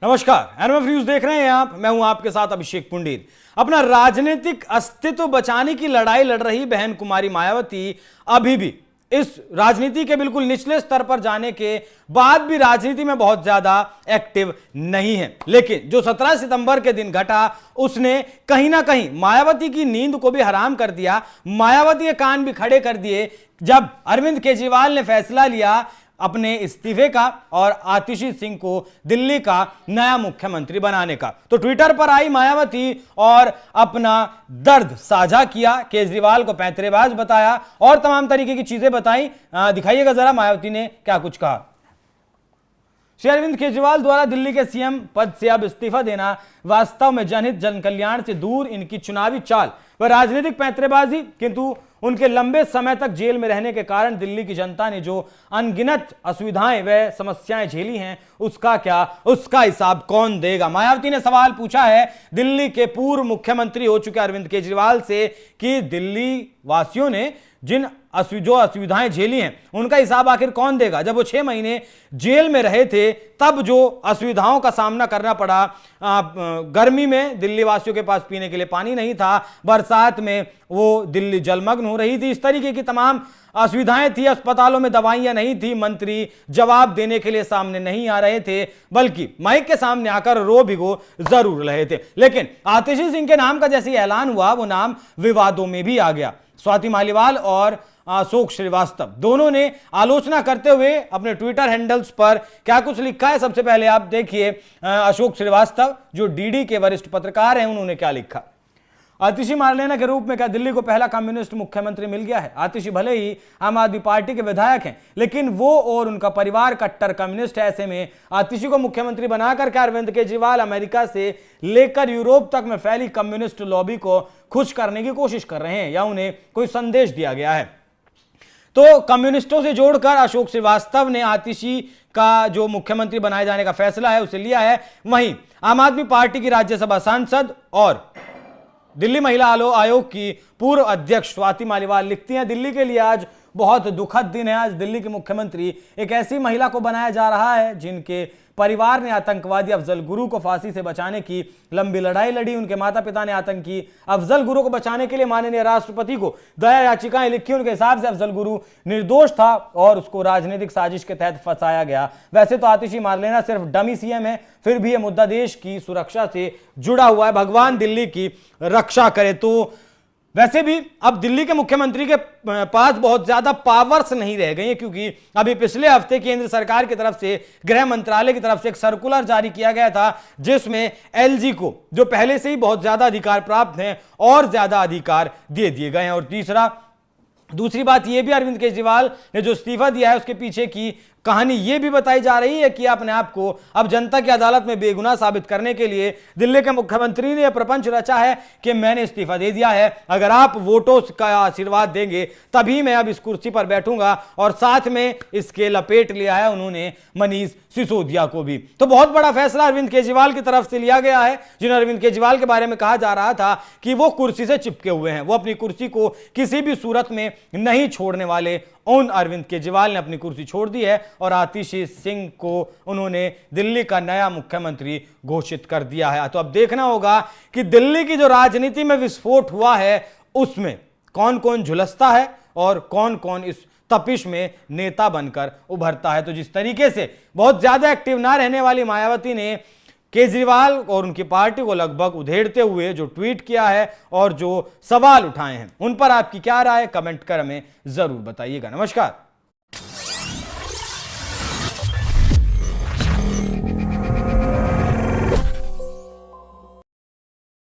नमस्कार, NMF news देख रहे हैं आप। मैं हूं आपके साथ अभिषेक पुंडीर। अपना राजनीतिक अस्तित्व बचाने की लड़ाई लड़ रही बहन कुमारी मायावती अभी भी इस राजनीति के बिल्कुल निचले स्तर पर जाने के बाद भी राजनीति में बहुत ज्यादा एक्टिव नहीं है। लेकिन जो 17 सितंबर के दिन घटा उसने कहीं ना कहीं मायावती की नींद को भी हराम कर दिया, मायावती के कान भी खड़े कर दिए जब अरविंद केजरीवाल ने फैसला लिया अपने इस्तीफे का और आतिशी सिंह को दिल्ली का नया मुख्यमंत्री बनाने का। तो ट्विटर पर आई मायावती और अपना दर्द साझा किया, केजरीवाल को पैंतरेबाज बताया और तमाम तरीके की चीजें बताई। दिखाइएगा जरा मायावती ने क्या कुछ कहा। श्री अरविंद केजरीवाल द्वारा दिल्ली के सीएम पद से अब इस्तीफा देना वास्तव में जनहित जनकल्याण से दूर इनकी चुनावी चाल व राजनीतिक पैंतरेबाजी, किंतु उनके लंबे समय तक जेल में रहने के कारण दिल्ली की जनता ने जो अनगिनत असुविधाएं व समस्याएं झेली हैं उसका हिसाब कौन देगा। मायावती ने सवाल पूछा है दिल्ली के पूर्व मुख्यमंत्री हो चुके अरविंद केजरीवाल से कि दिल्ली वासियों ने जो असुविधाएं झेली हैं उनका हिसाब आखिर कौन देगा। जब वो 6 महीने जेल में रहे थे तब जो असुविधाओं का सामना करना पड़ा, गर्मी में दिल्ली वासियों के पास पीने के लिए पानी नहीं था, बरसात में वो दिल्ली जलमग्न हो रही थी, इस तरीके की तमाम असुविधाएं थी, अस्पतालों में दवाइयां नहीं थी, मंत्री जवाब देने के लिए सामने नहीं आ रहे थे बल्कि माइक के सामने आकर रो भिगो जरूर रहे थे। लेकिन आतिशी सिंह के नाम का जैसे ऐलान हुआ वो नाम विवादों में भी आ गया। स्वाति मालीवाल और अशोक श्रीवास्तव दोनों ने आलोचना करते हुए अपने ट्विटर हैंडल्स पर क्या कुछ लिखा है। सबसे पहले आप देखिए अशोक श्रीवास्तव जो डीडी के वरिष्ठ पत्रकार हैं, उन्होंने क्या लिखा। आतिशी मारलेना के रूप में क्या दिल्ली को पहला कम्युनिस्ट मुख्यमंत्री मिल गया है? आतिशी भले ही आम आदमी पार्टी के विधायक हैं लेकिन वो और उनका परिवार कट्टर कम्युनिस्ट है। ऐसे में आतिशी को मुख्यमंत्री बनाकर क्या अरविंद केजरीवाल अमेरिका से लेकर यूरोप तक में फैली कम्युनिस्ट लॉबी को खुश करने की कोशिश कर रहे हैं या उन्हें कोई संदेश दिया गया है? तो कम्युनिस्टों से जोड़कर अशोक श्रीवास्तव ने आतिशी का जो मुख्यमंत्री बनाए जाने का फैसला है उसे लिया है। वहीं आम आदमी पार्टी की राज्यसभा सांसद और दिल्ली महिला आयोग की पूर्व अध्यक्ष स्वाति मालीवाल लिखती हैं, दिल्ली के लिए आज बहुत दुखद दिन है। आज दिल्ली के मुख्यमंत्री एक ऐसी महिला को बनाया जा रहा है जिनके परिवार ने आतंकवादी अफजल गुरु को फांसी से बचाने की लंबी लड़ाई लड़ी। उनके माता पिता ने आतंकी अफजल गुरु को बचाने के लिए माननीय राष्ट्रपति को दया याचिकाएं लिखी। उनके हिसाब से अफजल गुरु निर्दोष था और उसको राजनीतिक साजिश के तहत फंसाया गया। वैसे तो आतिशी मारलेना सिर्फ डमी सीएम है, फिर भी यह मुद्दा देश की सुरक्षा से जुड़ा हुआ है। भगवान दिल्ली की रक्षा करे। तो वैसे भी अब दिल्ली के मुख्यमंत्री के पास बहुत ज्यादा पावर्स नहीं रह गई हैं, क्योंकि अभी पिछले हफ्ते केंद्र सरकार की तरफ से गृह मंत्रालय की तरफ से एक सर्कुलर जारी किया गया था जिसमें एलजी को जो पहले से ही बहुत ज्यादा अधिकार प्राप्त हैं और ज्यादा अधिकार दे दिए गए हैं। और दूसरी बात यह भी अरविंद केजरीवाल ने जो इस्तीफा दिया है उसके पीछे की कहानी यह भी बताई जा रही है कि अपने आप को अब जनता की अदालत में बेगुनाह साबित करने के लिए दिल्ली के मुख्यमंत्री ने यह प्रपंच रचा है कि मैंने इस्तीफा दे दिया है, अगर आप वोटों का आशीर्वाद देंगे तभी मैं अब इस कुर्सी पर बैठूंगा। और साथ में इसके लपेट लिया है उन्होंने मनीष सिसोदिया को भी। तो बहुत बड़ा फैसला अरविंद केजरीवाल की तरफ से लिया गया है, जिन अरविंद केजरीवाल के बारे में कहा जा रहा था कि वो कुर्सी से चिपके हुए हैं, वो अपनी कुर्सी को किसी भी सूरत में नहीं छोड़ने वाले। उन अरविंद केजरीवाल ने अपनी कुर्सी छोड़ दी है और आतिशी सिंह को उन्होंने दिल्ली का नया मुख्यमंत्री घोषित कर दिया है। तो अब देखना होगा कि दिल्ली की जो राजनीति में विस्फोट हुआ है उसमें कौन कौन झुलसता है और कौन कौन इस तपिश में नेता बनकर उभरता है। तो जिस तरीके से बहुत ज्यादा एक्टिव ना रहने वाली मायावती ने केजरीवाल और उनकी पार्टी को लगभग उधेड़ते हुए जो ट्वीट किया है और जो सवाल उठाए हैं उन पर आपकी क्या राय, कमेंट कर हमें जरूर बताइएगा। नमस्कार।